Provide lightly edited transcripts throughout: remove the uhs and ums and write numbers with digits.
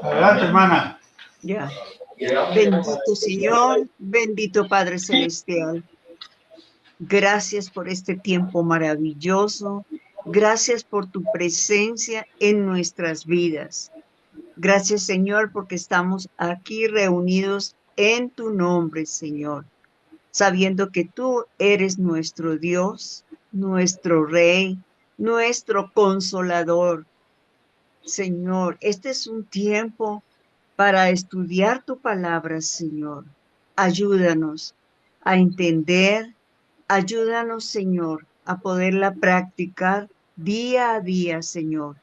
Adelante, hermana. Ya. Bendito Señor, bendito Padre Celestial. Gracias por este tiempo maravilloso. Gracias por tu presencia en nuestras vidas. Gracias, Señor, porque estamos aquí reunidos en tu nombre, Señor, sabiendo que tú eres nuestro Dios, nuestro Rey, nuestro Consolador. Señor, este es un tiempo para estudiar tu palabra, Señor. Ayúdanos a entender, ayúdanos, Señor, a poderla practicar día a día, Señor.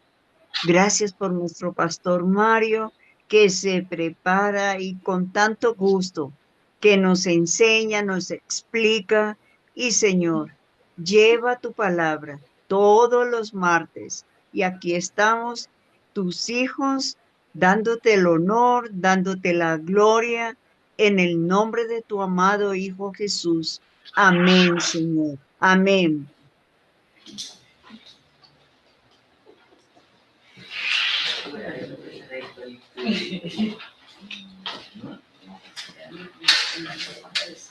Gracias por nuestro pastor Mario, que se prepara y con tanto gusto, que nos enseña, nos explica y, Señor, lleva tu palabra todos los martes. Y aquí estamos, tus hijos, dándote el honor, dándote la gloria, en el nombre de tu amado Hijo Jesús. Amén, Señor. Amén.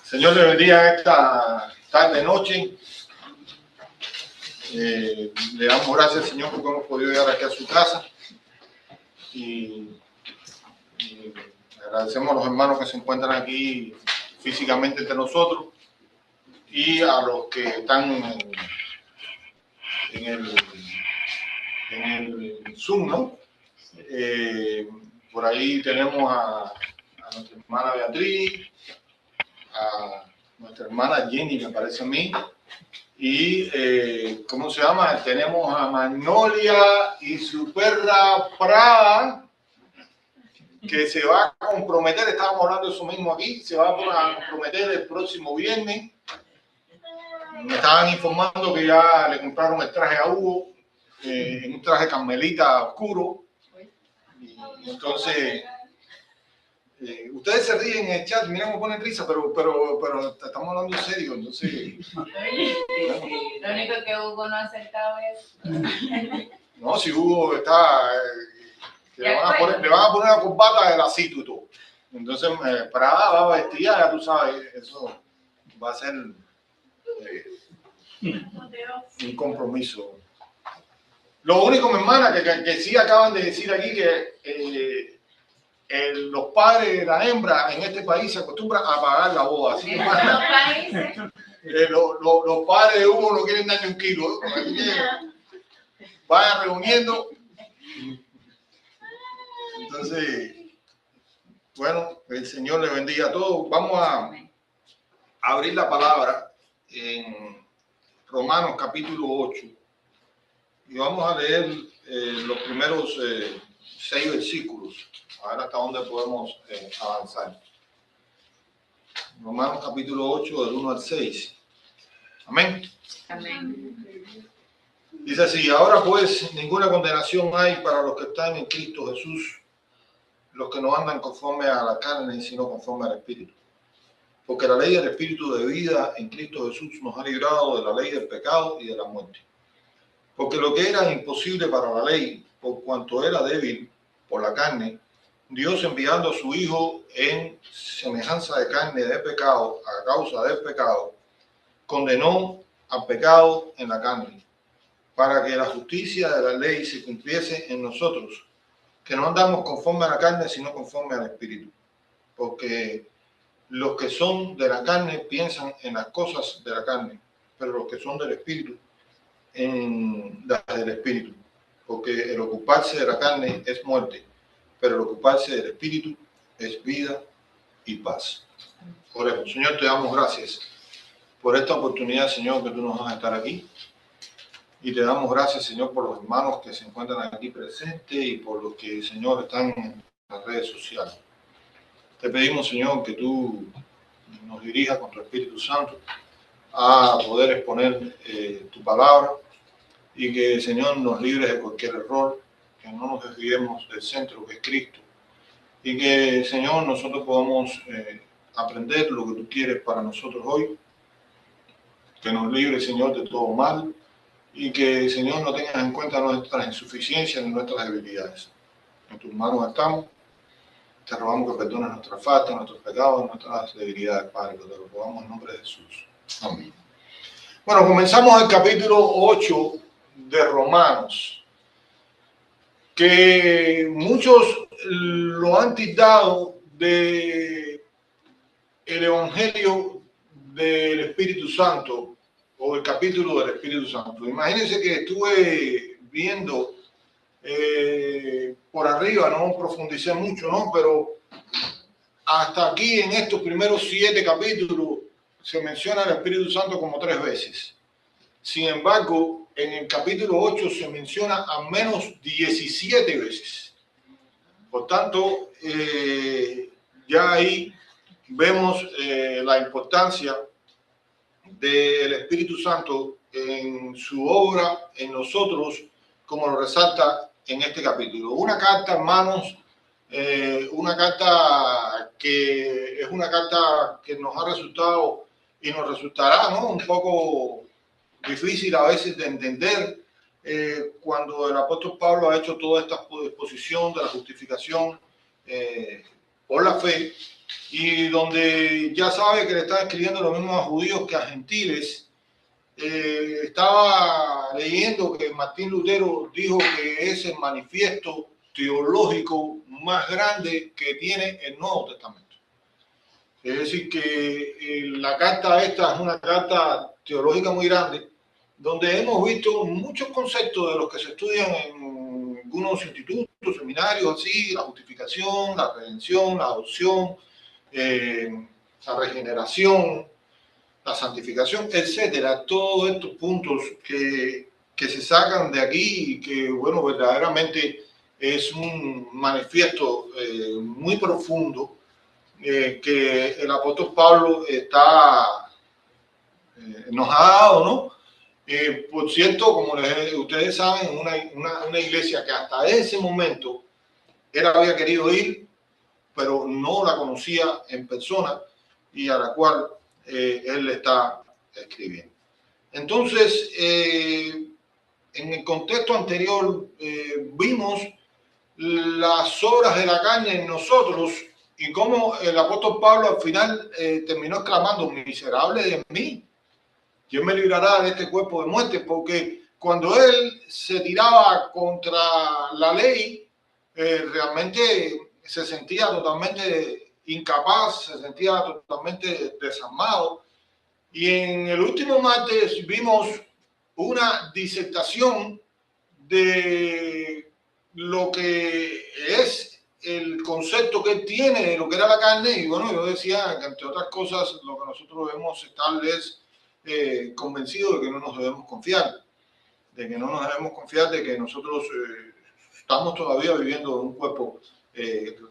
Señor, le bendiga esta tarde, noche. Le damos gracias, Señor, porque hemos podido llegar aquí a su casa. Y agradecemos a los hermanos que se encuentran aquí físicamente entre nosotros y a los que están en el Zoom, ¿no? Por ahí tenemos a nuestra hermana Beatriz, a nuestra hermana Jenny, me parece a mí, y ¿cómo se llama? Tenemos a Magnolia y su perra Prada, que se va a comprometer, estábamos hablando de eso mismo aquí, se va a comprometer el próximo viernes. Me estaban informando que ya le compraron el traje a Hugo, en un traje carmelita oscuro. Y entonces, ustedes se ríen en el chat, mira cómo ponen risa, pero estamos hablando en serio, entonces... Lo único que Hugo no ha aceptado es... No, si Hugo está... le van a poner la corbata de lacito y todo. Entonces, Prada va vestida, ya tú sabes, eso va a ser un compromiso. Lo único, mi hermana, que sí acaban de decir aquí que los padres de la hembra en este país se acostumbran a pagar la boda. Así que, los padres de Hugo no quieren darle un kilo. Vayan reuniendo. Entonces, bueno, el Señor le bendiga a todos. Vamos a abrir la palabra en Romanos capítulo 8 y vamos a leer los primeros 6 versículos, a ver hasta dónde podemos avanzar. Romanos capítulo 8 del 1 al 6. Amén. Amén. Dice así: ahora pues ninguna condenación hay para los que están en Cristo Jesús, los que no andan conforme a la carne, sino conforme al Espíritu. Porque la ley del Espíritu de vida en Cristo Jesús nos ha librado de la ley del pecado y de la muerte. Porque lo que era imposible para la ley, por cuanto era débil por la carne, Dios, enviando a su Hijo en semejanza de carne de pecado, a causa del pecado, condenó al pecado en la carne, para que la justicia de la ley se cumpliese en nosotros, que no andamos conforme a la carne, sino conforme al Espíritu. Porque los que son de la carne piensan en las cosas de la carne, pero los que son del Espíritu, en las del Espíritu. Porque el ocuparse de la carne es muerte, pero el ocuparse del Espíritu es vida y paz. Oremos. Señor, te damos gracias por esta oportunidad, Señor, que tú nos vas a estar aquí. Y te damos gracias, Señor, por los hermanos que se encuentran aquí presentes y por los que, Señor, están en las redes sociales. Te pedimos, Señor, que tú nos dirijas con tu Espíritu Santo a poder exponer tu palabra y que, Señor, nos libres de cualquier error, que no nos desviemos del centro que es Cristo y que, Señor, nosotros podamos aprender lo que tú quieres para nosotros hoy, que nos libres, Señor, de todo mal y que, Señor, no tengas en cuenta nuestras insuficiencias ni nuestras debilidades. En tus manos estamos. Te rogamos que perdones nuestras faltas, nuestros pecados, nuestras debilidades, Padre, que te lo rogamos en nombre de Jesús. Amén. Bueno, comenzamos el capítulo 8 de Romanos, que muchos lo han tildado de el Evangelio del Espíritu Santo o el capítulo del Espíritu Santo. Imagínense que estuve viendo por arriba, no profundicé mucho, ¿no? Pero hasta aquí en estos primeros 7 capítulos se menciona el Espíritu Santo como 3 veces. Sin embargo, en el capítulo 8 se menciona al menos 17 veces. Por tanto, ya ahí vemos la importancia del Espíritu Santo en su obra, en nosotros, como lo resalta en este capítulo. Una carta, hermanos, una carta que es una carta que nos ha resultado y nos resultará, ¿no?, un poco difícil a veces de entender cuando el apóstol Pablo ha hecho toda esta exposición de la justificación por la fe, y donde ya sabe que le está escribiendo lo mismo a judíos que a gentiles. Estaba leyendo que Martín Lutero dijo que es el manifiesto teológico más grande que tiene el Nuevo Testamento. Es decir, que la carta esta es una carta teológica muy grande, donde hemos visto muchos conceptos de los que se estudian en algunos institutos, seminarios, así: la justificación, la redención, la adopción, la regeneración, la santificación, etcétera. Todos estos puntos que se sacan de aquí y que, bueno, verdaderamente es un manifiesto muy profundo que el apóstol Pablo nos ha dado, ¿no? Por cierto, como ustedes saben, una iglesia que hasta ese momento él había querido ir, pero no la conocía en persona, y a la cual él le está escribiendo. Entonces, en el contexto anterior vimos las obras de la carne en nosotros y cómo el apóstol Pablo al final terminó exclamando: miserable de mí, ¿quién me librará de este cuerpo de muerte? Porque cuando él se tiraba contra la ley, realmente se sentía totalmente incapaz, se sentía totalmente desarmado. Y en el último martes vimos una disertación de lo que es el concepto que él tiene de lo que era la carne. Y bueno, yo decía que, entre otras cosas, lo que nosotros debemos estar es convencidos de que no nos debemos confiar, de que nosotros estamos todavía viviendo en un cuerpo,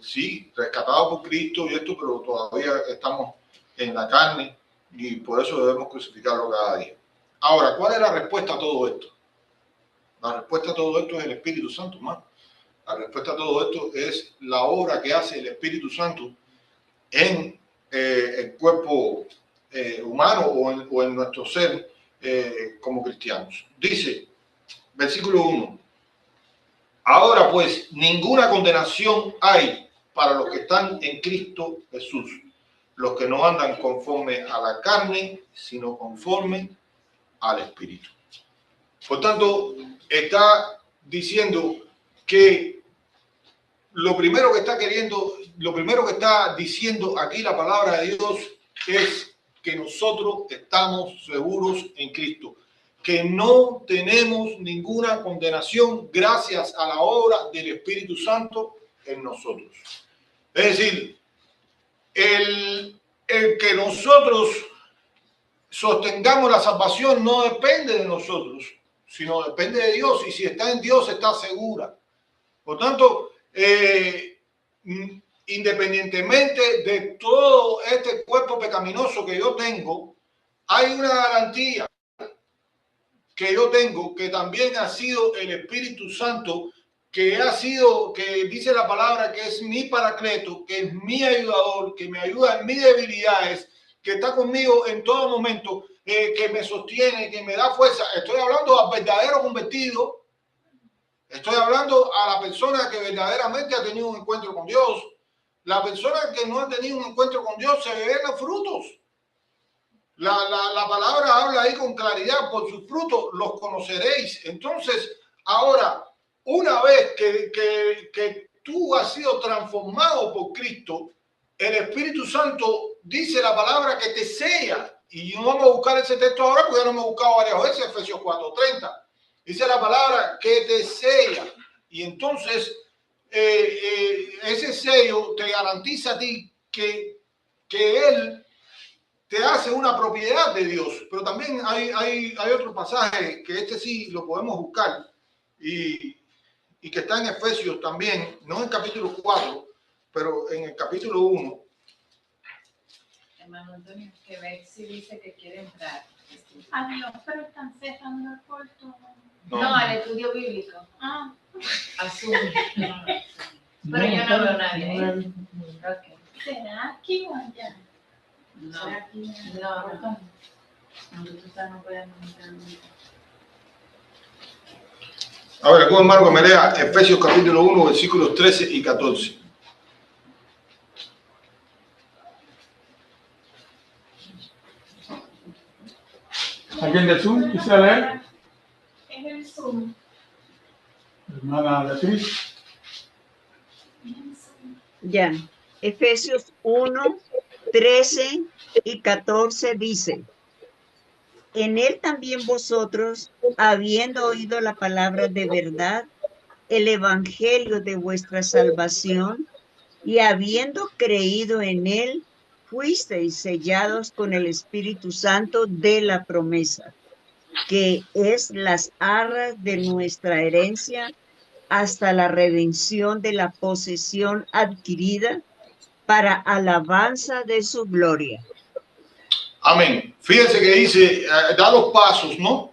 sí, rescatado por Cristo y esto, pero todavía estamos en la carne, y por eso debemos crucificarlo cada día. Ahora, ¿cuál es la respuesta a todo esto? La respuesta a todo esto es el Espíritu Santo, hermano. La respuesta a todo esto es la obra que hace el Espíritu Santo en el cuerpo humano o en nuestro ser como cristianos. Dice, versículo 1: ahora pues, ninguna condenación hay para los que están en Cristo Jesús, los que no andan conforme a la carne, sino conforme al Espíritu. Por tanto, está diciendo que lo primero que está diciendo aquí la palabra de Dios es que nosotros estamos seguros en Cristo, que no tenemos ninguna condenación gracias a la obra del Espíritu Santo en nosotros. Es decir, el que nosotros sostengamos la salvación no depende de nosotros, sino depende de Dios, y si está en Dios está segura. Por tanto, independientemente de todo este cuerpo pecaminoso que yo tengo, hay una garantía que yo tengo, que también ha sido el Espíritu Santo, que dice la palabra que es mi paracleto, que es mi ayudador, que me ayuda en mis debilidades, que está conmigo en todo momento, que me sostiene, que me da fuerza. Estoy hablando al verdadero convertido. Estoy hablando a la persona que verdaderamente ha tenido un encuentro con Dios. La persona que no ha tenido un encuentro con Dios se ve en los frutos. La palabra habla ahí con claridad, por sus frutos los conoceréis. Entonces, ahora, una vez que tú has sido transformado por Cristo, el Espíritu Santo dice la palabra que te sella. Y no vamos a buscar ese texto ahora porque ya lo hemos buscado varias veces, Efesios 4:30. Dice la palabra que te sella. Y entonces, ese sello te garantiza a ti que Él te hace una propiedad de Dios. Pero también hay otro pasaje que este sí lo podemos buscar y que está en Efesios también, no en el capítulo 4, pero en el capítulo 1. Hermano Antonio, que Bexy dice que quiere entrar. Adiós, pero están cerrando el portón. No, al estudio bíblico. Ah, Azul. Pero yo no veo a nadie ahí. Okay. ¿será aquí o allá? No, ¿Será aquí o allá? no. Nosotros no podemos entrar. A ver, algún hermano que me lea Efesios capítulo 1, versículos 13 y 14. ¿Alguien del Zoom quisiera leer? Es el Zoom. Hermana Beatriz. Es el Zoom. Ya. Efesios 1, 13 y 14 dice: en él también vosotros, habiendo oído la palabra de verdad, el evangelio de vuestra salvación, y habiendo creído en él, fuisteis sellados con el Espíritu Santo de la promesa, que es las arras de nuestra herencia hasta la redención de la posesión adquirida para alabanza de su gloria. Amén. Fíjense que dice, da los pasos, ¿no?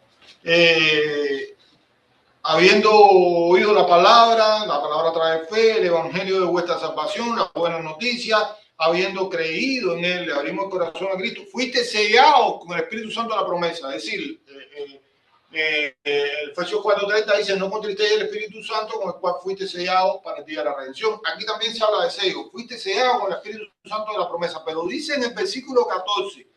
Habiendo oído la palabra trae fe, el evangelio de vuestra salvación, la buena noticia, habiendo creído en él, le abrimos el corazón a Cristo, fuiste sellado con el Espíritu Santo de la promesa. Es decir, el Efesios 4:30 dice: no contristéis el Espíritu Santo con el cual fuiste sellado para el día de la redención. Aquí también se habla de sello, fuiste sellado con el Espíritu Santo de la promesa, pero dice en el versículo 14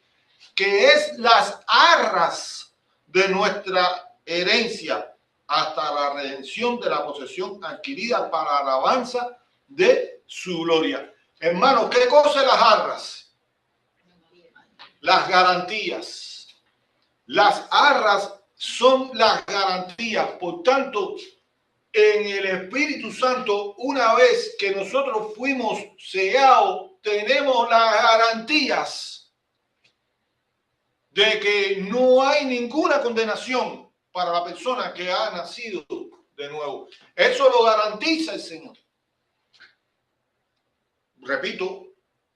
que es las arras de nuestra herencia hasta la redención de la posesión adquirida para alabanza de su gloria. Hermanos, ¿qué cosa es las arras? Las garantías. Las arras son las garantías. Por tanto, en el Espíritu Santo, una vez que nosotros fuimos sellados, tenemos las garantías de que no hay ninguna condenación para la persona que ha nacido de nuevo. Eso lo garantiza el Señor. Repito,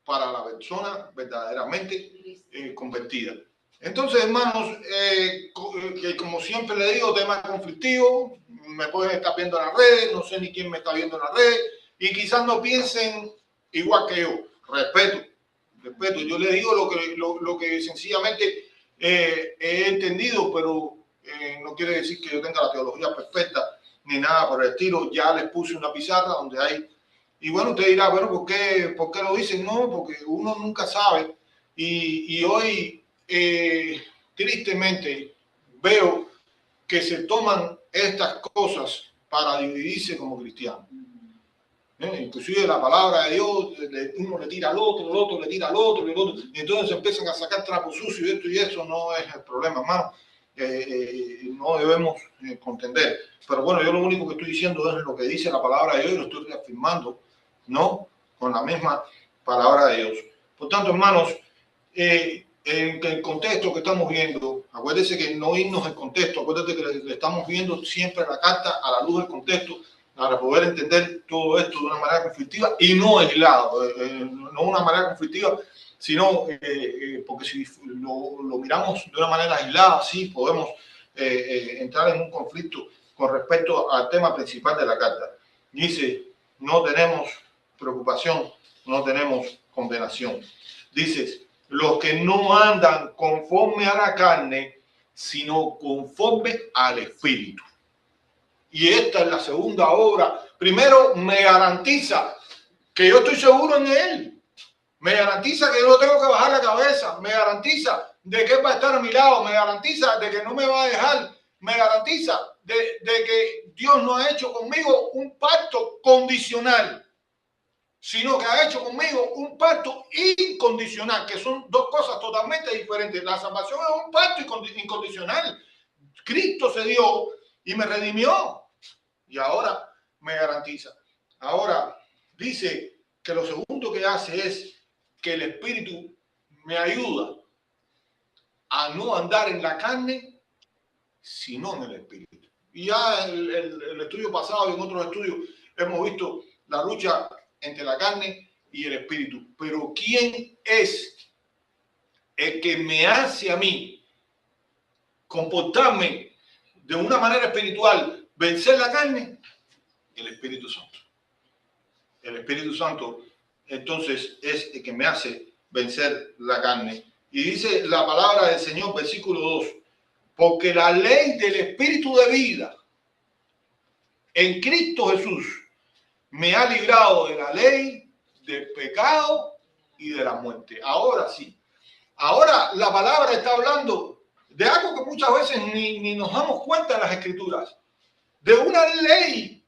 para la persona verdaderamente convertida. Entonces, hermanos, que como siempre le digo, tema conflictivo, me pueden estar viendo en las redes, no sé ni quién me está viendo en las redes, y quizás no piensen igual que yo. Respeto. Yo le digo lo que sencillamente he entendido, pero no quiere decir que yo tenga la teología perfecta ni nada por el estilo. Ya les puse una pizarra donde hay. Y bueno, usted dirá, bueno, ¿por qué lo dicen? No, porque uno nunca sabe. Y hoy, tristemente, veo que se toman estas cosas para dividirse como cristianos. Inclusive la palabra de Dios, uno le tira al otro, el otro le tira al otro, el otro, y entonces empiezan a sacar trapos sucios, esto y eso no es el problema, hermano. No debemos contender. Pero bueno, yo lo único que estoy diciendo es lo que dice la palabra de Dios y lo estoy reafirmando, ¿no? Con la misma palabra de Dios. Por tanto, hermanos, en el contexto que estamos viendo, acuérdense que no irnos el contexto, acuérdense que le estamos viendo siempre la carta a la luz del contexto, para poder entender todo esto de una manera conflictiva y no aislado, no una manera conflictiva, sino porque si lo miramos de una manera aislada, sí podemos entrar en un conflicto con respecto al tema principal de la carta. Dice, no tenemos preocupación, no tenemos condenación. Dices, los que no andan conforme a la carne, sino conforme al Espíritu. Y esta es la segunda obra. Primero, me garantiza que yo estoy seguro en Él. Me garantiza que yo no tengo que bajar la cabeza. Me garantiza de que Él va a estar a mi lado. Me garantiza de que no me va a dejar. Me garantiza de que Dios no ha hecho conmigo un pacto condicional, sino que ha hecho conmigo un pacto incondicional, que son dos cosas totalmente diferentes. La salvación es un pacto incondicional. Cristo se dio y me redimió. Y ahora me garantiza. Ahora dice que lo segundo que hace es que el Espíritu me ayuda a no andar en la carne, sino en el Espíritu. Y ya el estudio pasado y en otros estudios hemos visto la lucha entre la carne y el Espíritu. Pero ¿quién es el que me hace a mí comportarme de una manera espiritual, vencer la carne? El Espíritu Santo. El Espíritu Santo, entonces, es el que me hace vencer la carne. Y dice la palabra del Señor, versículo 2, porque la ley del Espíritu de vida en Cristo Jesús me ha librado de la ley del pecado y de la muerte. Ahora sí. Ahora la palabra está hablando de algo que muchas veces ni nos damos cuenta en las Escrituras. De una ley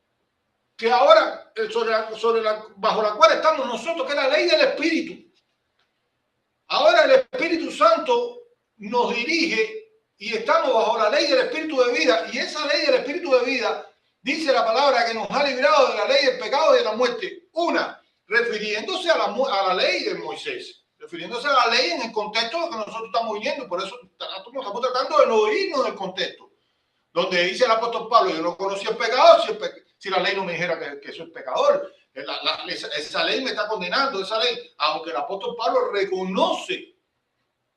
que ahora, bajo la cual estamos nosotros, que es la ley del Espíritu. Ahora el Espíritu Santo nos dirige y estamos bajo la ley del Espíritu de vida. Y esa ley del Espíritu de vida dice la palabra que nos ha librado de la ley del pecado y de la muerte. Una, refiriéndose a la ley de Moisés. Refiriéndose a la ley en el contexto de que nosotros estamos viviendo. Por eso estamos tratando de no irnos del contexto. Donde dice el apóstol Pablo, yo no conocía el pecado si la ley no me dijera que soy pecador. Esa ley me está condenando, esa ley, aunque el apóstol Pablo reconoce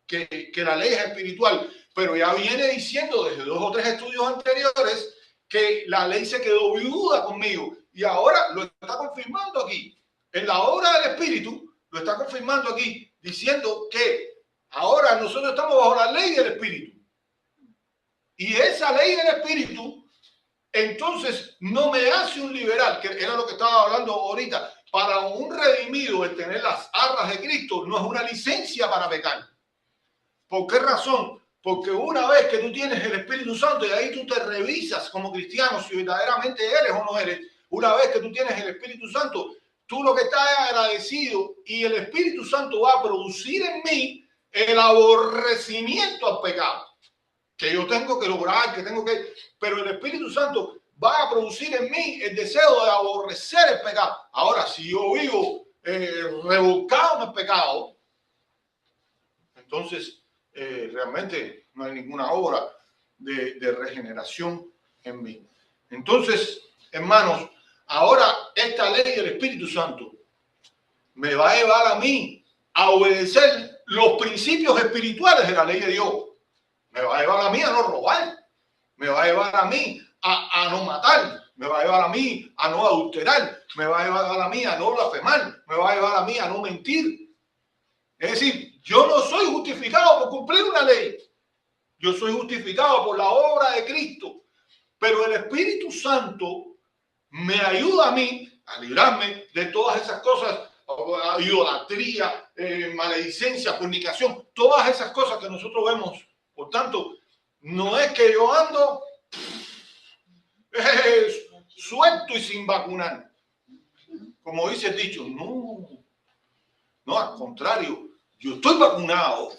que la ley es espiritual, pero ya viene diciendo desde 2 o 3 estudios anteriores que la ley se quedó viuda conmigo y ahora lo está confirmando aquí. En la obra del Espíritu lo está confirmando aquí, diciendo que ahora nosotros estamos bajo la ley del Espíritu. Y esa ley del Espíritu, entonces, no me hace un liberal, que era lo que estaba hablando ahorita. Para un redimido, el tener las arras de Cristo no es una licencia para pecar. ¿Por qué razón? Porque una vez que tú tienes el Espíritu Santo y ahí tú te revisas como cristiano si verdaderamente eres o no eres, una vez que tú tienes el Espíritu Santo, tú lo que estás es agradecido y el Espíritu Santo va a producir en mí el aborrecimiento al pecado. Que yo tengo que lograr, pero el Espíritu Santo va a producir en mí el deseo de aborrecer el pecado. Ahora, si yo vivo revolcado en el pecado, entonces realmente no hay ninguna obra de regeneración en mí. Entonces, hermanos, ahora esta ley del Espíritu Santo me va a llevar a mí a obedecer los principios espirituales de la ley de Dios. Me va a llevar a mí a no robar. Me va a llevar a mí a no matar. Me va a llevar a mí a no adulterar. Me va a llevar a mí a no blasfemar. Me va a llevar a mí a no mentir. Es decir, yo no soy justificado por cumplir una ley. Yo soy justificado por la obra de Cristo. Pero el Espíritu Santo me ayuda a mí a librarme de todas esas cosas. Idolatría, maledicencia, fornicación. Todas esas cosas que nosotros vemos. Por tanto, no es que yo ando suelto y sin vacunar. Como dice el dicho, no, al contrario, yo estoy vacunado.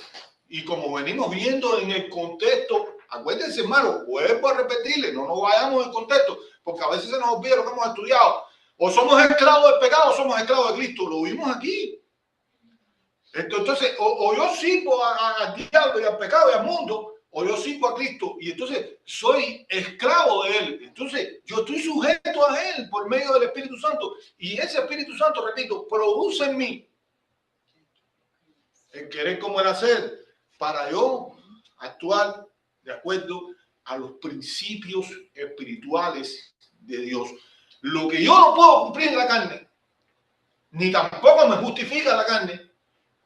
Y como venimos viendo en el contexto, acuérdense, hermano, vuelvo a repetirle, no nos vayamos en contexto, porque a veces se nos olvida lo que hemos estudiado. O somos esclavos del pecado o somos esclavos de Cristo. Lo vimos aquí. Entonces, o yo sirvo al diablo y al pecado y al mundo, o yo sirvo a Cristo y entonces soy esclavo de Él. Entonces, yo estoy sujeto a Él por medio del Espíritu Santo. Y ese Espíritu Santo, repito, produce en mí el querer como el hacer para yo actuar de acuerdo a los principios espirituales de Dios. Lo que yo no puedo cumplir en la carne, ni tampoco me justifica la carne,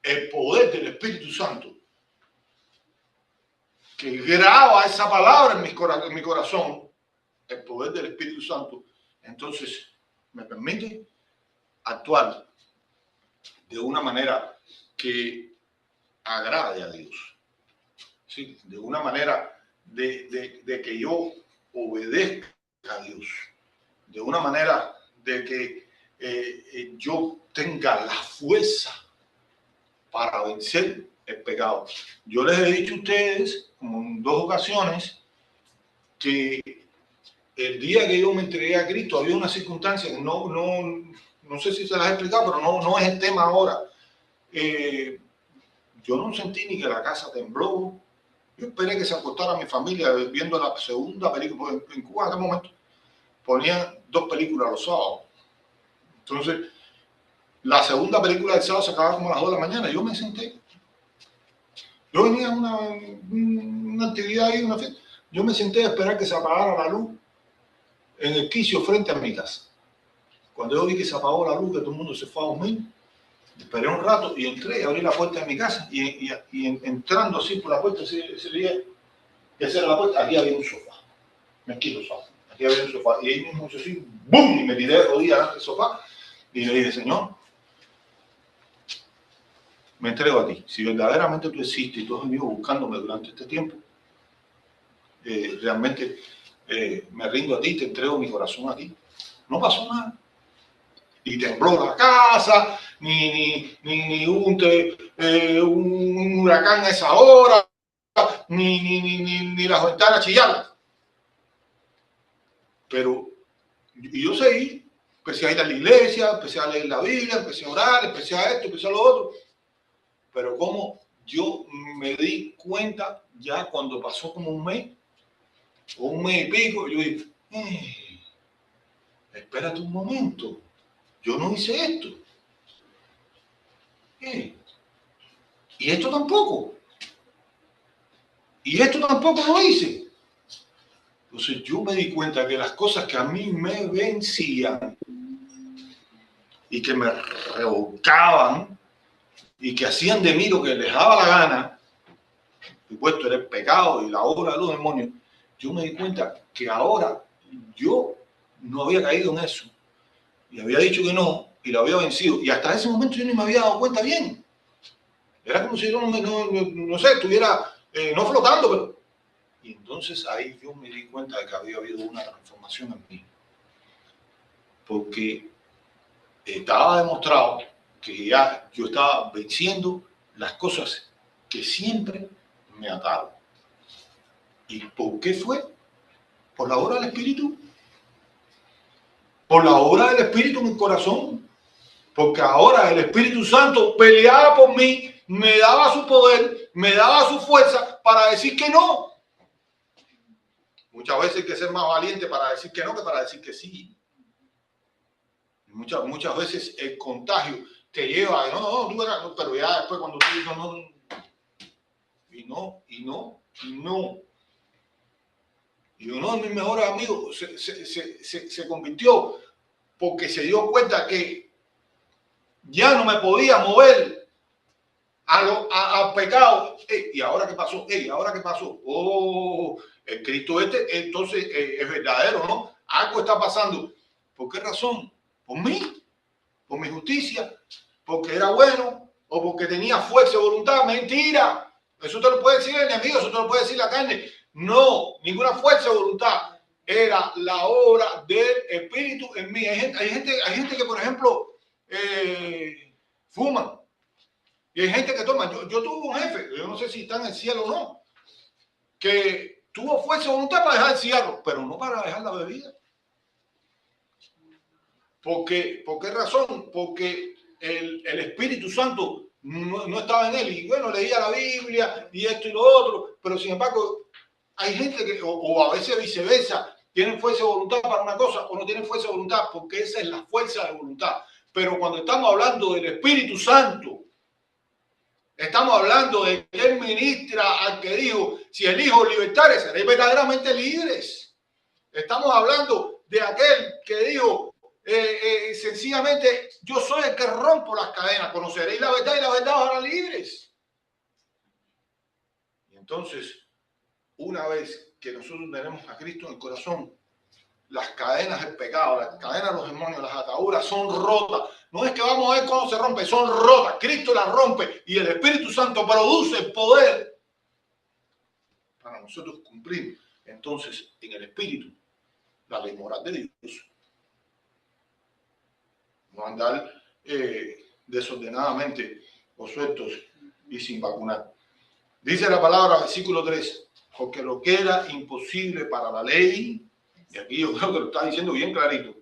el poder del Espíritu Santo, que graba esa palabra en mi corazón, el poder del Espíritu Santo, entonces me permite actuar de una manera que agrade a Dios. ¿Sí? De una manera de que yo obedezca a Dios. De una manera de que yo tenga la fuerza para vencer el pecado. Yo les he dicho a ustedes, como en 2 ocasiones, que el día que yo me entregué a Cristo había una circunstancia que no sé si se las he explicado, pero no es el tema ahora. Yo no sentí ni que la casa tembló. Yo esperé que se acostara mi familia viendo la segunda película. En Cuba en aquel momento ponían 2 películas los sábados. Entonces, la segunda película del sábado se acababa como a las 2 de la mañana. Yo me senté. Yo venía a una actividad ahí, una fiesta. Yo me senté a esperar que se apagara la luz en el quicio frente a mi casa. Cuando yo vi que se apagó la luz, que todo el mundo se fue a dormir, esperé un rato y entré y abrí la puerta de mi casa y entrando así por la puerta, se veía que esa era la puerta, aquí había un sofá. Me quito el sofá. Aquí había un sofá. Y ahí mismo yo así, ¡bum! Y me tiré de rodillas delante del sofá y le dije, Señor, me entrego a ti. Si verdaderamente tú existes y tú has venido buscándome durante este tiempo, realmente me rindo a ti, te entrego mi corazón a ti. No pasó nada. Ni tembló la casa, ni hubo un huracán a esa hora, ni las ventanas chillaron. Pero yo seguí, empecé a ir a la iglesia, empecé a leer la Biblia, empecé a orar, empecé a esto, empecé a lo otro. Pero como yo me di cuenta ya cuando pasó como un mes, o un mes y pico, yo dije, espérate un momento. Yo no hice esto. Y esto tampoco. Y esto tampoco lo hice. Entonces yo me di cuenta que las cosas que a mí me vencían y que me revolcaban y que hacían de mí lo que les daba la gana, y puesto era el pecado y la obra de los demonios, yo me di cuenta que ahora yo no había caído en eso. Y había dicho que no, y lo había vencido. Y hasta ese momento yo ni me había dado cuenta bien. Era como si yo no sé, estuviera no flotando, pero... Y entonces ahí yo me di cuenta de que había habido una transformación en mí. Porque estaba demostrado que ya yo estaba venciendo las cosas que siempre me ataron. ¿Y por qué fue? Por la obra del Espíritu. Por la obra del Espíritu en mi corazón. Porque ahora el Espíritu Santo peleaba por mí, me daba su poder, me daba su fuerza para decir que no. Muchas veces hay que ser más valiente para decir que no que para decir que sí. Muchas veces el contagio te lleva a, tú eras, pero ya después cuando tú dices no. Y uno de mis mejores amigos se convirtió porque se dio cuenta que ya no me podía mover al pecado. ¿Y ahora qué pasó? ¿Ahora qué pasó? El Cristo entonces es verdadero, ¿no? Algo está pasando. ¿Por qué razón? ¿Por mí? ¿Por mi justicia? ¿Porque era bueno? ¿O porque tenía fuerza y voluntad? ¡Mentira! Eso te lo puede decir el enemigo, eso te lo puede decir la carne. No, ninguna fuerza o voluntad. Era la obra del Espíritu en mí. Hay gente que, por ejemplo, fuman. Y hay gente que toma. Yo tuve un jefe, yo no sé si está en el cielo o no, que tuvo fuerza o voluntad para dejar el cigarro, pero no para dejar la bebida. ¿Por qué razón? Porque el Espíritu Santo no estaba en él. Y bueno, leía la Biblia y esto y lo otro, pero sin embargo, hay gente que, o a veces viceversa, tienen fuerza de voluntad para una cosa o no tienen fuerza de voluntad, porque esa es la fuerza de voluntad. Pero cuando estamos hablando del Espíritu Santo, estamos hablando de que Él ministra al que dijo, si el Hijo libertare, seréis verdaderamente libres. Estamos hablando de aquel que dijo, sencillamente yo soy el que rompo las cadenas, conoceréis la verdad y la verdad os hará libres. Y entonces, una vez que nosotros tenemos a Cristo en el corazón, las cadenas del pecado, las cadenas de los demonios, las ataduras son rotas. No es que vamos a ver cómo se rompe, son rotas. Cristo las rompe y el Espíritu Santo produce el poder para nosotros cumplir entonces en el Espíritu la ley moral de Dios. No andar desordenadamente o sueltos y sin vacunar. Dice la palabra, versículo 3, porque lo que era imposible para la ley, y aquí yo creo que lo está diciendo bien clarito,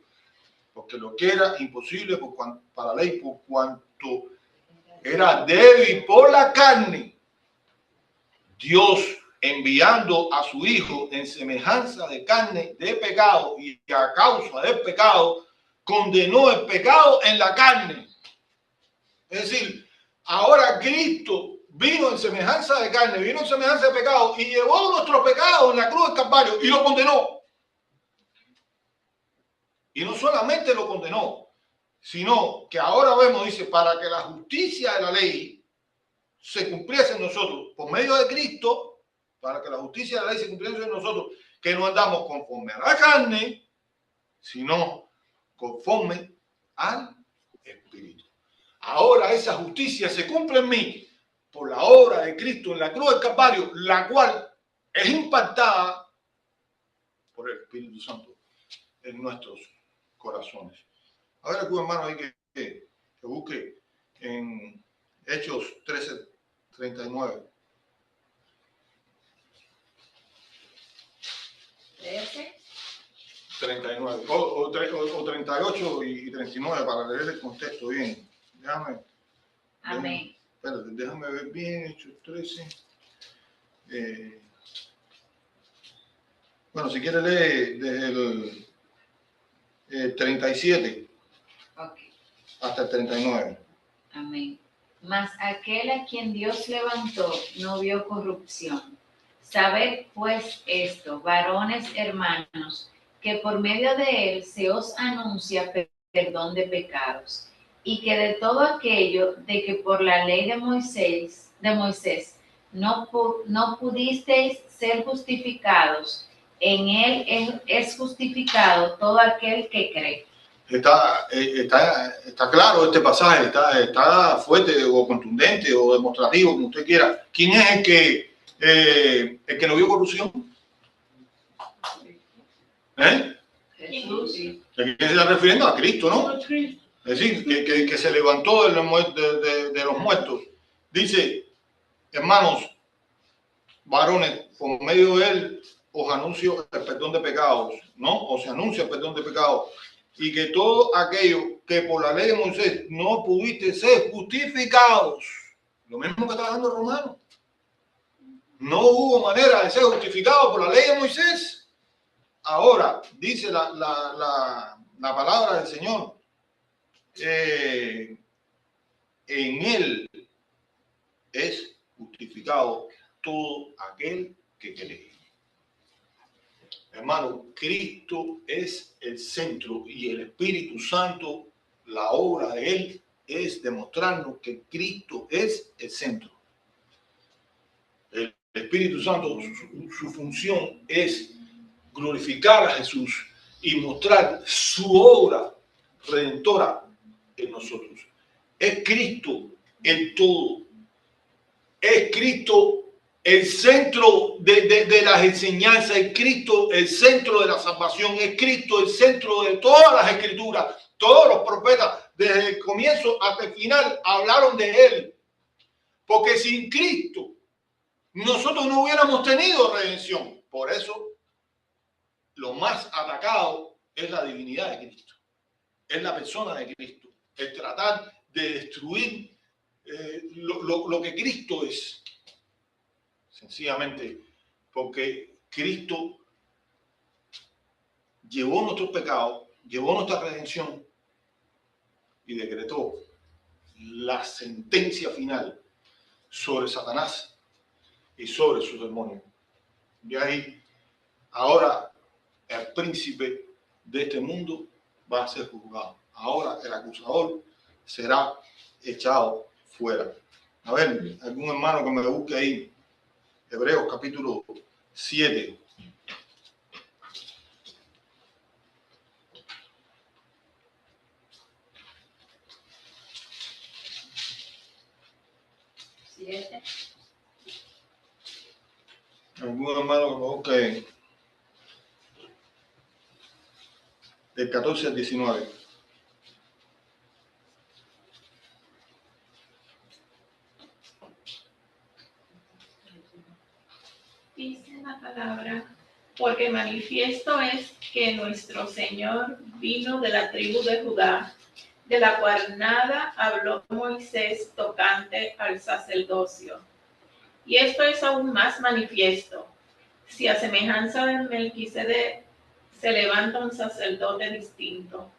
porque lo que era imposible para la ley, por cuanto era débil por la carne, Dios enviando a su Hijo en semejanza de carne de pecado y a causa del pecado, condenó el pecado en la carne. Es decir, ahora Cristo vino en semejanza de carne, vino en semejanza de pecado y llevó nuestros pecados en la cruz del Calvario y lo condenó. Y no solamente lo condenó, sino que ahora vemos, dice, para que la justicia de la ley se cumpliese en nosotros por medio de Cristo, para que la justicia de la ley se cumpliese en nosotros, que no andamos conforme a la carne, sino conforme al Espíritu. Ahora esa justicia se cumple en mí por la obra de Cristo en la cruz del Calvario, la cual es impactada por el Espíritu Santo en nuestros corazones. A ver, algún hermano ahí que busque en Hechos 13:39. 13. 39 o 38 y 39 para leer el contexto bien. Amén. Déjame ver bien, Hechos 13. Bueno, si quiere leer desde el 37 Okay. hasta el 39. Amén. Mas aquel a quien Dios levantó no vio corrupción. Sabed pues esto, varones hermanos, que por medio de él se os anuncia perdón de pecados, y que de todo aquello de que por la ley de Moisés no pudisteis ser justificados, en él es justificado todo aquel que cree. Está claro este pasaje, está fuerte o contundente o demostrativo, como usted quiera. ¿Quién es el que no vio corrupción? Jesús. ¿A quién se está refiriendo? A Cristo, ¿no? Es decir, que se levantó de los muertos. Dice, hermanos, varones, por medio de él os anuncio el perdón de pecados, ¿no? O se anuncia el perdón de pecados. Y que todo aquello que por la ley de Moisés no pudiste ser justificados, lo mismo que está hablando Romano, no hubo manera de ser justificado por la ley de Moisés. Ahora, dice la palabra del Señor, en él es justificado todo aquel que cree. Hermano, Cristo es el centro y el Espíritu Santo, la obra de él es demostrarnos que Cristo es el centro. El Espíritu Santo, su función es glorificar a Jesús y mostrar su obra redentora en nosotros. Es Cristo el todo. Es Cristo el centro de las enseñanzas, es Cristo el centro de la salvación, es Cristo el centro de todas las escrituras. Todos los profetas, desde el comienzo hasta el final, hablaron de él. Porque sin Cristo, nosotros no hubiéramos tenido redención. Por eso, lo más atacado es la divinidad de Cristo. Es la persona de Cristo. El tratar de destruir lo que Cristo es. Sencillamente porque Cristo llevó nuestros pecados, llevó nuestra redención y decretó la sentencia final sobre Satanás y sobre sus demonios. De ahí, ahora el príncipe de este mundo va a ser juzgado. Ahora el acusador será echado fuera. A ver, algún hermano que me busque ahí, Hebreos capítulo 7. Algún hermano que me busque del 14 al 19. Dice la palabra, porque manifiesto es que nuestro Señor vino de la tribu de Judá, de la cual nada habló Moisés tocante al sacerdocio. Y esto es aún más manifiesto, si a semejanza de Melquisedec se levanta un sacerdote distinto,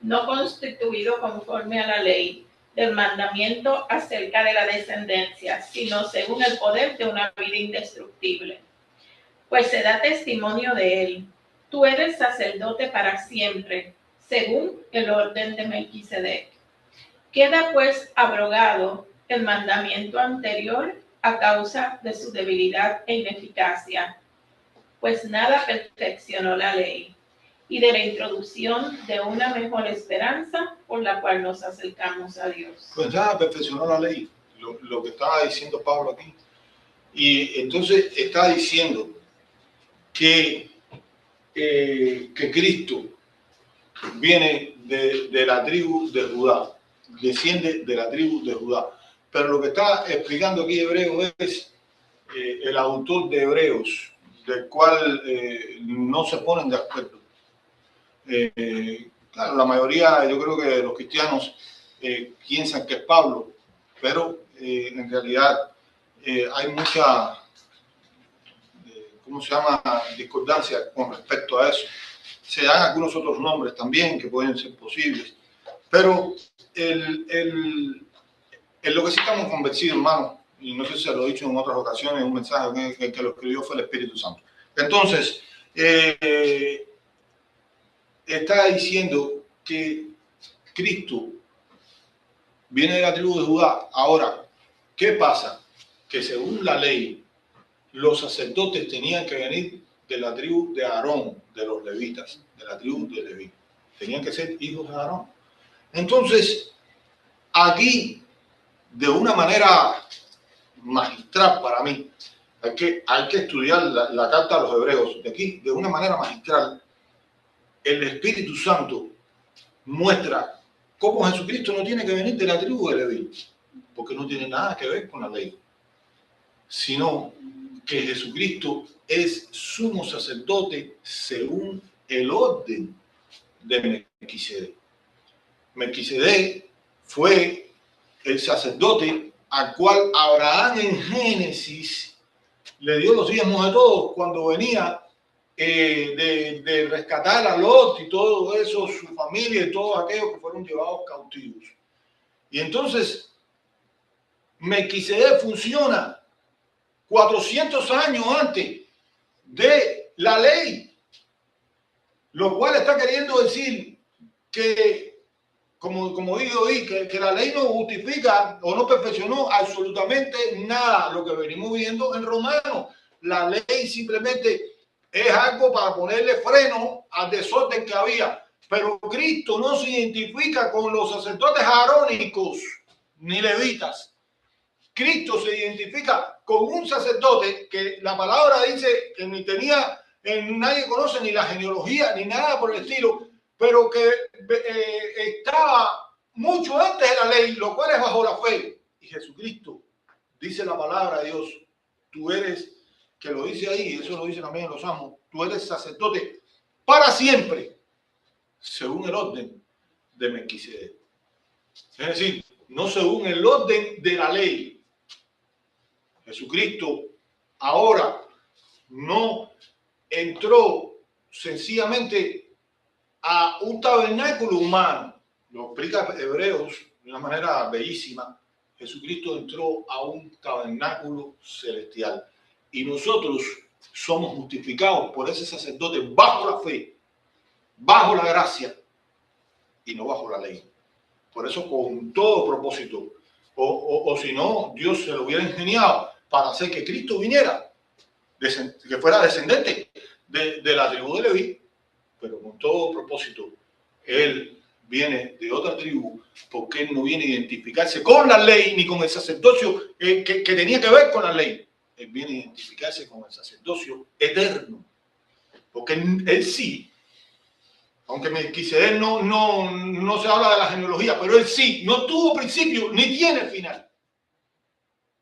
no constituido conforme a la ley del mandamiento acerca de la descendencia, sino según el poder de una vida indestructible. Pues se da testimonio de él. Tú eres sacerdote para siempre, según el orden de Melquisedec. Queda pues abrogado el mandamiento anterior a causa de su debilidad e ineficacia, pues nada perfeccionó la ley, y de la introducción de una mejor esperanza por la cual nos acercamos a Dios. Pues ya perfeccionó la ley, lo que estaba diciendo Pablo aquí. Y entonces está diciendo que Cristo viene de la tribu de Judá, desciende de la tribu de Judá. Pero lo que está explicando aquí Hebreos es el autor de Hebreos, del cual no se ponen de acuerdo. Claro, la mayoría, yo creo que los cristianos piensan que es Pablo, pero en realidad hay mucha, ¿cómo se llama?, discordancia con respecto a eso. Se dan algunos otros nombres también que pueden ser posibles, pero en lo que sí estamos convencidos, hermano, y no sé si se lo he dicho en otras ocasiones, un mensaje que lo escribió fue el Espíritu Santo. Entonces, está diciendo que Cristo viene de la tribu de Judá. Ahora, ¿qué pasa? Que según la ley, los sacerdotes tenían que venir de la tribu de Aarón, de los levitas, de la tribu de Leví. Tenían que ser hijos de Aarón. Entonces, aquí, de una manera magistral para mí, hay que estudiar la carta a los hebreos. De aquí, de una manera magistral, el Espíritu Santo muestra cómo Jesucristo no tiene que venir de la tribu de Leví, porque no tiene nada que ver con la ley, sino que Jesucristo es sumo sacerdote según el orden de Melquisedec. Melquisedec fue el sacerdote al cual Abraham en Génesis le dio los diezmos de todos cuando venía de rescatar a Lot y todo eso, su familia y todos aquellos que fueron llevados cautivos. Y entonces Melquisedec funciona 400 años antes de la ley, lo cual está queriendo decir que, como digo hoy, que la ley no justifica o no perfeccionó absolutamente nada, lo que venimos viendo en Romanos. La ley simplemente es algo para ponerle freno al desorden que había, pero Cristo no se identifica con los sacerdotes arónicos ni levitas. Cristo se identifica con un sacerdote que la palabra dice que ni tenía, nadie conoce ni la genealogía ni nada por el estilo, pero que estaba mucho antes de la ley, lo cual es bajo la fe. Y Jesucristo, dice la palabra de Dios, tú eres, que lo dice ahí, eso lo dice también en los Salmos, tú eres sacerdote para siempre, según el orden de Melquisedec. Es decir, no según el orden de la ley. Jesucristo ahora no entró sencillamente a un tabernáculo humano. Lo explica Hebreos de una manera bellísima. Jesucristo entró a un tabernáculo celestial. Y nosotros somos justificados por ese sacerdote bajo la fe, bajo la gracia, y no bajo la ley. Por eso, con todo propósito, o si no, Dios se lo hubiera ingeniado para hacer que Cristo viniera, que fuera descendente de la tribu de Leví, pero con todo propósito, Él viene de otra tribu, porque Él no viene a identificarse con la ley ni con el sacerdocio que tenía que ver con la ley. Él viene a identificarse con el sacerdocio eterno, porque él sí, aunque Melquisedec no se habla de la genealogía, pero él sí, no tuvo principio ni tiene final.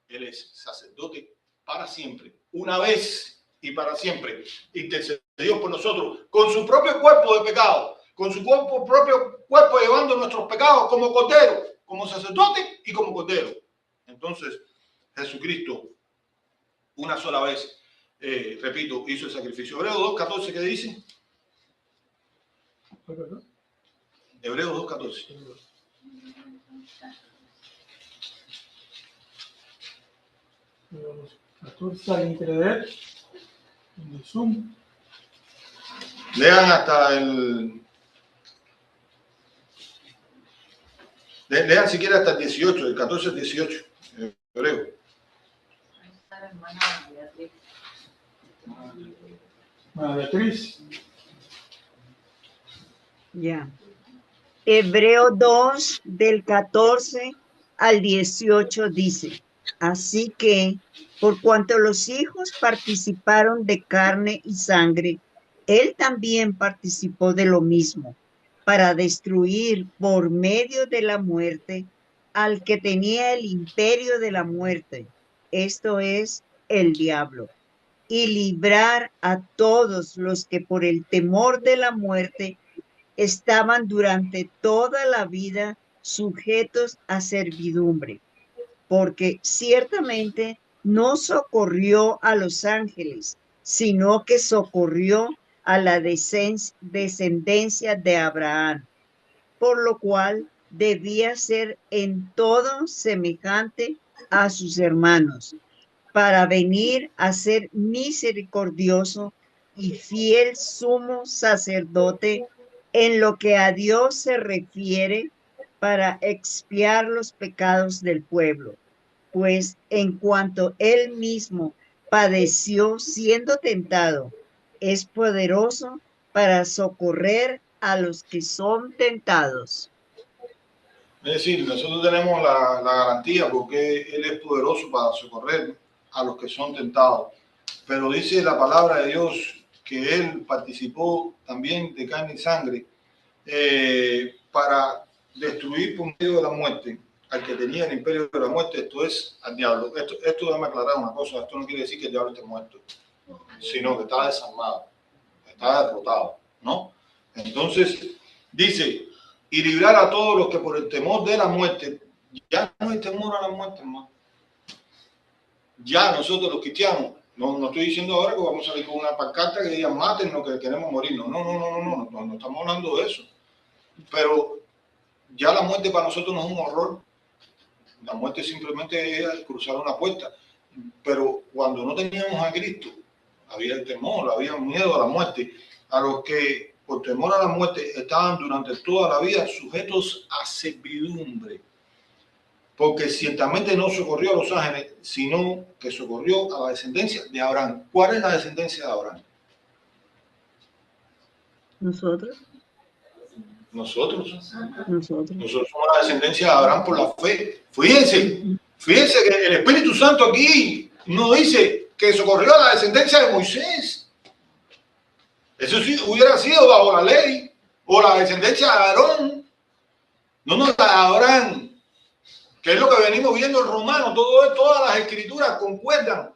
Él es sacerdote para siempre, una vez y para siempre. Intercedió por nosotros con su propio cuerpo de pecado, con su propio cuerpo llevando nuestros pecados como cordero, como sacerdote y como cordero. Entonces, Jesucristo, una sola vez, repito, hizo el sacrificio. Hebreos 2:14, ¿qué dice? Hebreos 2:14. ¿Alguien quiere leer? En el Zoom. Lean hasta el... Lean siquiera hasta el 18, el 14 al 18. Hebreo. Ahí está la hermana Beatriz. Beatriz. Ya. Hebreo 2, del 14 al 18 dice: así que, por cuanto los hijos participaron de carne y sangre, él también participó de lo mismo, para destruir por medio de la muerte al que tenía el imperio de la muerte, esto es, el diablo, y librar a todos los que por el temor de la muerte estaban durante toda la vida sujetos a servidumbre, porque ciertamente no socorrió a los ángeles, sino que socorrió a la descendencia de Abraham, por lo cual debía ser en todo semejante a sus hermanos, para venir a ser misericordioso y fiel sumo sacerdote en lo que a Dios se refiere, para expiar los pecados del pueblo. Pues en cuanto él mismo padeció siendo tentado, es poderoso para socorrer a los que son tentados. Es decir, nosotros tenemos la garantía porque Él es poderoso para socorrer a los que son tentados. Pero dice la palabra de Dios que Él participó también de carne y sangre para destruir por medio de la muerte al que tenía el imperio de la muerte, esto es, al diablo. Esto déjame aclarar una cosa, esto no quiere decir que el diablo esté muerto, sino que está desarmado, está derrotado, ¿no? Entonces, dice, y librar a todos los que por el temor de la muerte, ya no hay temor a la muerte, hermano. Ya nosotros los cristianos, no estoy diciendo ahora que vamos a salir con una pancarta que diga mátennos, que queremos morirnos. No estamos hablando de eso. Pero ya la muerte para nosotros no es un horror. La muerte simplemente es cruzar una puerta. Pero cuando no teníamos a Cristo, había el temor, había miedo a la muerte. A los que por temor a la muerte estaban durante toda la vida sujetos a servidumbre. Porque ciertamente no socorrió a los ángeles, sino que socorrió a la descendencia de Abraham. ¿Cuál es la descendencia de Abraham? ¿Nosotros? Nosotros. Nosotros somos la descendencia de Abraham por la fe. Fíjense que el Espíritu Santo aquí no dice que socorrió a la descendencia de Moisés. Eso sí hubiera sido bajo la ley, o la descendencia de Aarón. No, la de Abraham, que es lo que venimos viendo en Romanos. Todas las escrituras concuerdan.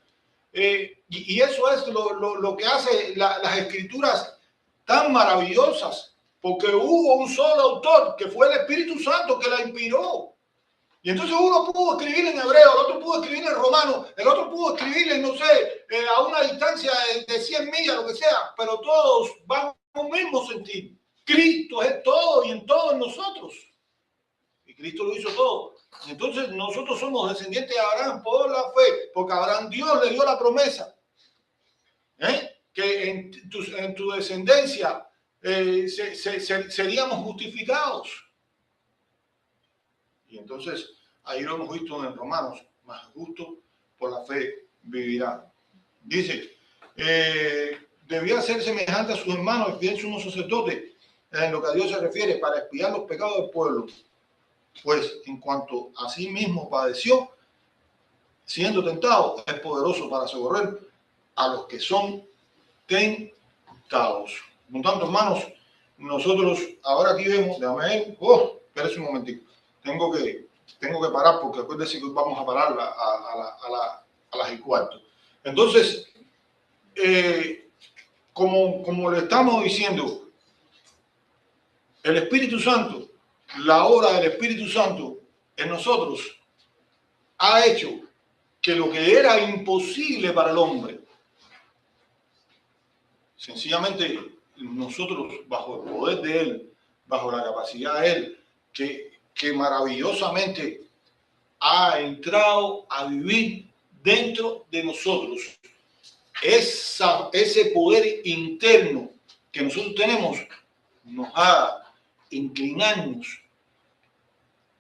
Y eso es lo que hace las escrituras tan maravillosas, porque hubo un solo autor, que fue el Espíritu Santo, que la inspiró. Y entonces uno pudo escribir en hebreo, el otro pudo escribir en romano, el otro pudo escribir en, no sé, a una distancia de 100 millas, lo que sea, pero todos van a un mismo sentido. Cristo es todo y en todo en nosotros. Y Cristo lo hizo todo. Entonces nosotros somos descendientes de Abraham por la fe, porque a Abraham Dios le dio la promesa, que en tu descendencia seríamos justificados. Y entonces, ahí lo hemos visto en Romanos, más justo por la fe vivirá. Dice, debía ser semejante a sus hermanos, bien sumo sacerdote, en lo que a Dios se refiere, para expiar los pecados del pueblo. Pues en cuanto a sí mismo padeció, siendo tentado, es poderoso para socorrer a los que son tentados. Por tanto, hermanos, nosotros ahora aquí vemos, déjame ver, espérese un momentito, tengo que parar porque acuérdense que vamos a parar a las 1:15. Entonces, como le estamos diciendo, el Espíritu Santo, la obra del Espíritu Santo en nosotros ha hecho que lo que era imposible para el hombre, sencillamente nosotros, bajo el poder de Él, bajo la capacidad de Él, que maravillosamente ha entrado a vivir dentro de nosotros. Ese poder interno que nosotros tenemos nos haga inclinarnos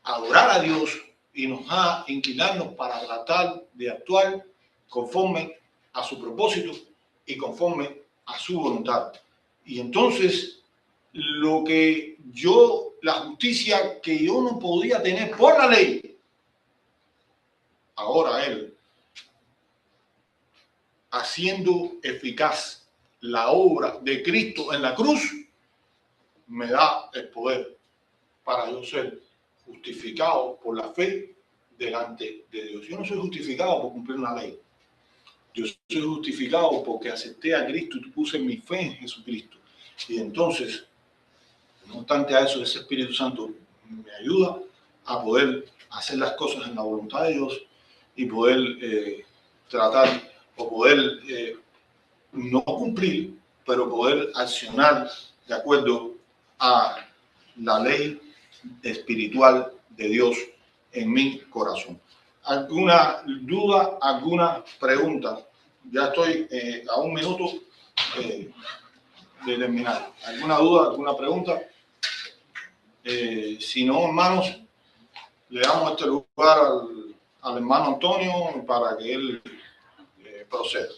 a adorar a Dios y nos haga inclinarnos para tratar de actuar conforme a su propósito y conforme a su voluntad. Y entonces, la justicia que yo no podía tener por la ley, ahora Él, haciendo eficaz la obra de Cristo en la cruz, me da el poder para yo ser justificado por la fe delante de Dios. Yo no soy justificado por cumplir una ley. Yo soy justificado porque acepté a Cristo y puse mi fe en Jesucristo. Y entonces, no obstante a eso, ese Espíritu Santo me ayuda a poder hacer las cosas en la voluntad de Dios y poder tratar o poder no cumplir, pero poder accionar de acuerdo a la ley espiritual de Dios en mi corazón. ¿Alguna duda, alguna pregunta? Ya estoy a 1 minuto de terminar. ¿Alguna duda, alguna pregunta? Si no, hermanos, le damos este lugar al hermano Antonio para que él proceda.